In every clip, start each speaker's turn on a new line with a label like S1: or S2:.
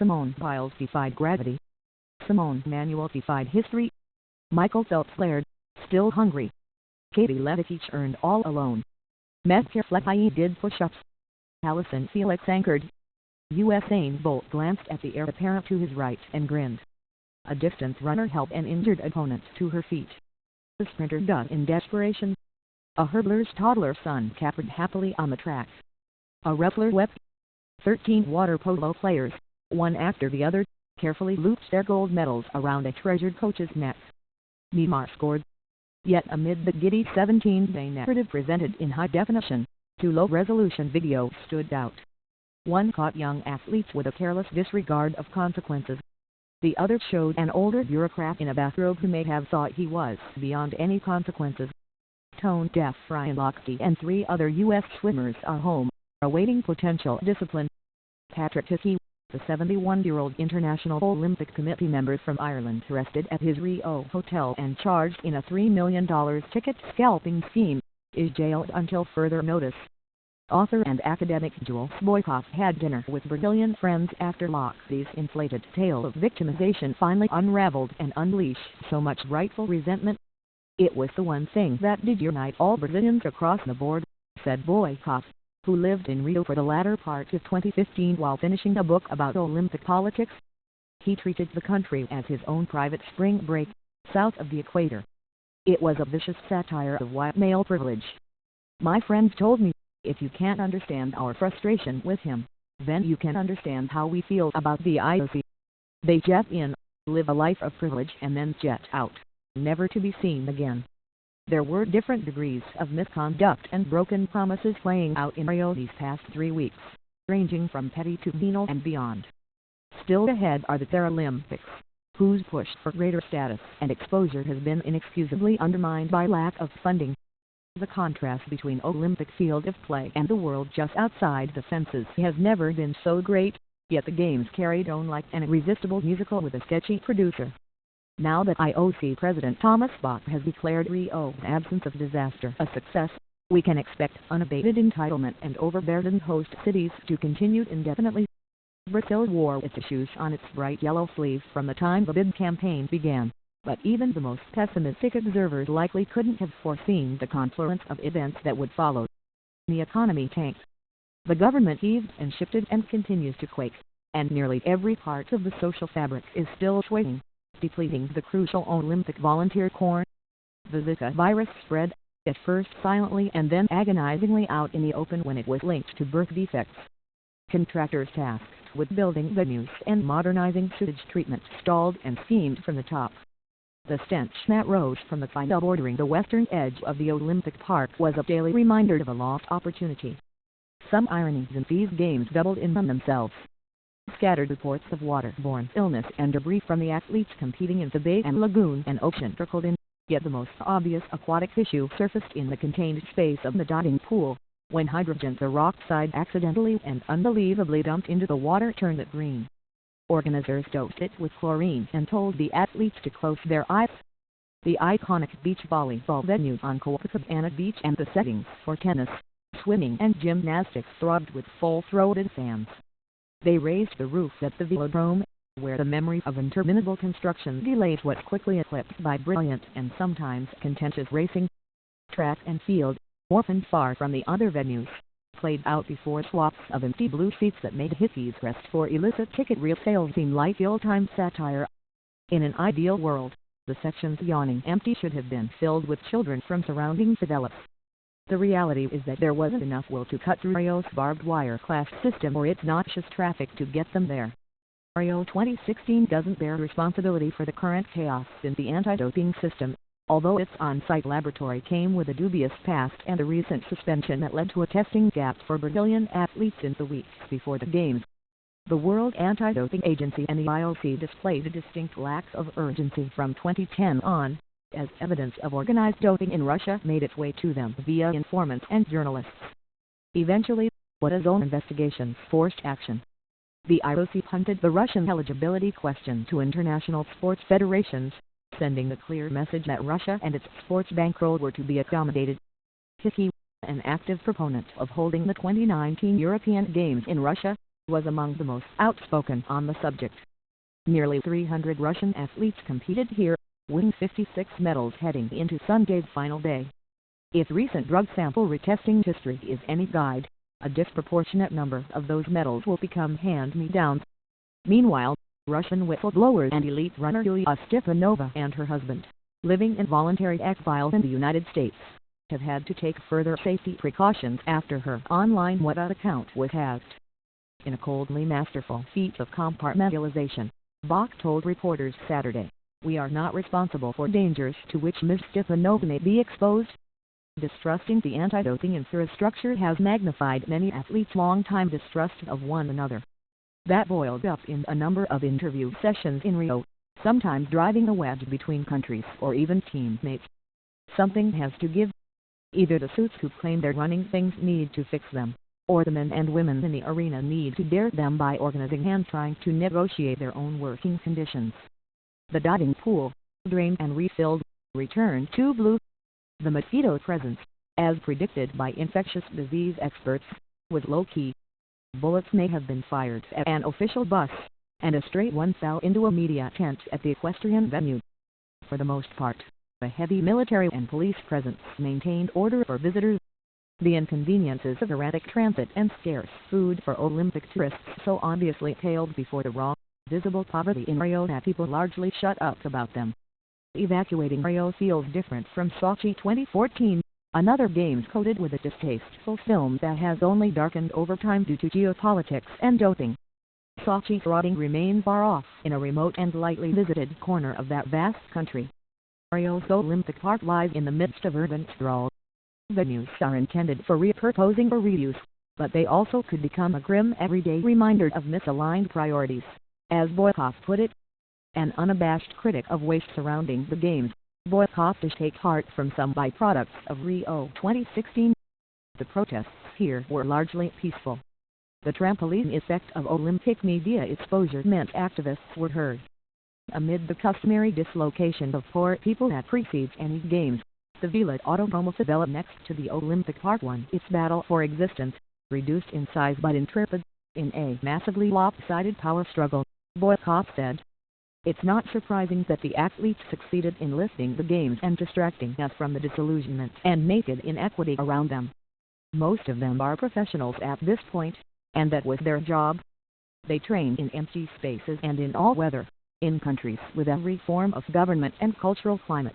S1: Simone Biles defied gravity. Simone Manuel defied history. Michael Phelps flared, still hungry. Katie Ledecky earned all alone. Mezcir Fletai did push-ups. Allyson Felix anchored. Usain Bolt glanced at the heir apparent to his right and grinned. A distance runner helped an injured opponent to her feet. The sprinter dug in desperation. A hurdler's toddler son capered happily on the track. A wrestler wept. 13 water polo players, one after the other, carefully looped their gold medals around a treasured coach's neck. Neymar scored. Yet amid the giddy 17-day narrative presented in high definition, 2 low-resolution videos stood out. One caught young athletes with a careless disregard of consequences. The other showed an older bureaucrat in a bathrobe who may have thought he was beyond any consequences. Tone-deaf Ryan Lochte and 3 other U.S. swimmers are home, awaiting potential discipline. Patrick Hickey, the 71-year-old International Olympic Committee member from Ireland, arrested at his Rio hotel and charged in a $3 million ticket scalping scheme, is jailed until further notice. Author and academic Jules Boykoff had dinner with Brazilian friends after Lochte's inflated tale of victimization finally unraveled and unleashed so much rightful resentment. "It was the one thing that did unite all Brazilians across the board," said Boykoff, who lived in Rio for the latter part of 2015 while finishing a book about Olympic politics. He treated the country as his own private spring break, south of the equator. It was a vicious satire of white male privilege. "My friends told me, if you can't understand our frustration with him, then you can understand how we feel about the IOC. They jet in, live a life of privilege and then jet out, never to be seen again." There were different degrees of misconduct and broken promises playing out in Rio these past 3 weeks, ranging from petty to venal and beyond. Still ahead are the Paralympics, whose push for greater status and exposure has been inexcusably undermined by lack of funding. The contrast between Olympic field of play and the world just outside the fences has never been so great, yet the games carried on like an irresistible musical with a sketchy producer. Now that IOC President Thomas Bach has declared Rio's absence of disaster a success, we can expect unabated entitlement and overburdened host cities to continue indefinitely. Brazil wore its issues on its bright yellow sleeve from the time the bid campaign began, but even the most pessimistic observers likely couldn't have foreseen the confluence of events that would follow. The economy tanked. The government heaved and shifted and continues to quake, and nearly every part of the social fabric is still swaying, depleting the crucial Olympic volunteer corps. The Zika virus spread, at first silently and then agonizingly out in the open when it was linked to birth defects. Contractors tasked with building venues and modernizing sewage treatment stalled and steamed from the top. The stench that rose from the final bordering the western edge of the Olympic Park was a daily reminder of a lost opportunity. Some ironies in these games doubled in on themselves. Scattered reports of waterborne illness and debris from the athletes competing in the bay and lagoon and ocean trickled in, yet the most obvious aquatic issue surfaced in the contained space of the diving pool, when hydrogen peroxide accidentally and unbelievably dumped into the water turned it green. Organizers dosed it with chlorine and told the athletes to close their eyes. The iconic beach volleyball venue on Copacabana Beach and the settings for tennis, swimming and gymnastics throbbed with full-throated fans. They raised the roof at the Velodrome, where the memory of interminable construction delays was quickly eclipsed by brilliant and sometimes contentious racing. Track and field, orphaned far from the other venues, played out before swaths of empty blue seats that made Hickey's quest for illicit ticket reel sales seem like ill-timed satire. In an ideal world, the sections yawning empty should have been filled with children from surrounding favelas. The reality is that there wasn't enough will to cut through Rio's barbed wire class system or its noxious traffic to get them there. Rio 2016 doesn't bear responsibility for the current chaos in the anti-doping system, although its on-site laboratory came with a dubious past and a recent suspension that led to a testing gap for Brazilian athletes in the weeks before the Games. The World Anti-Doping Agency and the IOC displayed a distinct lack of urgency from 2010 on, as evidence of organized doping in Russia made its way to them via informants and journalists. Eventually, WADA's own investigations forced action. The IOC punted the Russian eligibility question to international sports federations, sending the clear message that Russia and its sports bankroll were to be accommodated. Hickey, an active proponent of holding the 2019 European Games in Russia, was among the most outspoken on the subject. Nearly 300 Russian athletes competed here, winning 56 medals heading into Sunday's final day. If recent drug sample retesting history is any guide, a disproportionate number of those medals will become hand-me-downs. Meanwhile, Russian whistleblower and elite runner Yulia Stepanova and her husband, living in voluntary exile in the United States, have had to take further safety precautions after her online WhatsApp account was hacked. In a coldly masterful feat of compartmentalization, Bach told reporters Saturday, "We are not responsible for dangers to which Ms. Stepanova may be exposed." Distrusting the anti-doping infrastructure has magnified many athletes' long-time distrust of one another. That boiled up in a number of interview sessions in Rio, sometimes driving a wedge between countries or even teammates. Something has to give. Either the suits who claim they're running things need to fix them, or the men and women in the arena need to dare them by organizing and trying to negotiate their own working conditions. The diving pool, drained and refilled, returned to blue. The mosquito presence, as predicted by infectious disease experts, was low-key. Bullets may have been fired at an official bus, and a stray one fell into a media tent at the equestrian venue. For the most part, a heavy military and police presence maintained order for visitors. The inconveniences of erratic transit and scarce food for Olympic tourists so obviously paled before the raw, visible poverty in Rio that people largely shut up about them. Evacuating Rio feels different from Sochi 2014, another games coated with a distasteful film that has only darkened over time due to geopolitics and doping. Sochi's rotting remains far off in a remote and lightly visited corner of that vast country. Rio's Olympic Park lies in the midst of urban sprawl. Venues are intended for repurposing or reuse, but they also could become a grim everyday reminder of misaligned priorities, as Boykov put it. An unabashed critic of waste surrounding the Games, Boykov takes heart from some byproducts of Rio 2016. The protests here were largely peaceful. The trampoline effect of Olympic media exposure meant activists were heard. Amid the customary dislocation of poor people that precedes any Games, the Villa Autodromo Favela next to the Olympic Park won its battle for existence, reduced in size but intrepid, in a massively lopsided power struggle, Boykov said. It's not surprising that the athletes succeeded in lifting the Games and distracting us from the disillusionment and naked inequity around them. Most of them are professionals at this point, and that was their job. They train in empty spaces and in all weather, in countries with every form of government and cultural climate.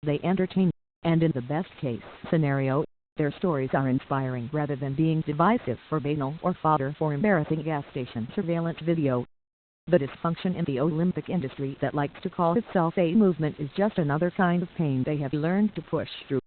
S1: They entertain, and in the best case scenario, their stories are inspiring rather than being divisive for banal or fodder for embarrassing gas station surveillance video. The dysfunction in the Olympic industry that likes to call itself a movement is just another kind of pain they have learned to push through.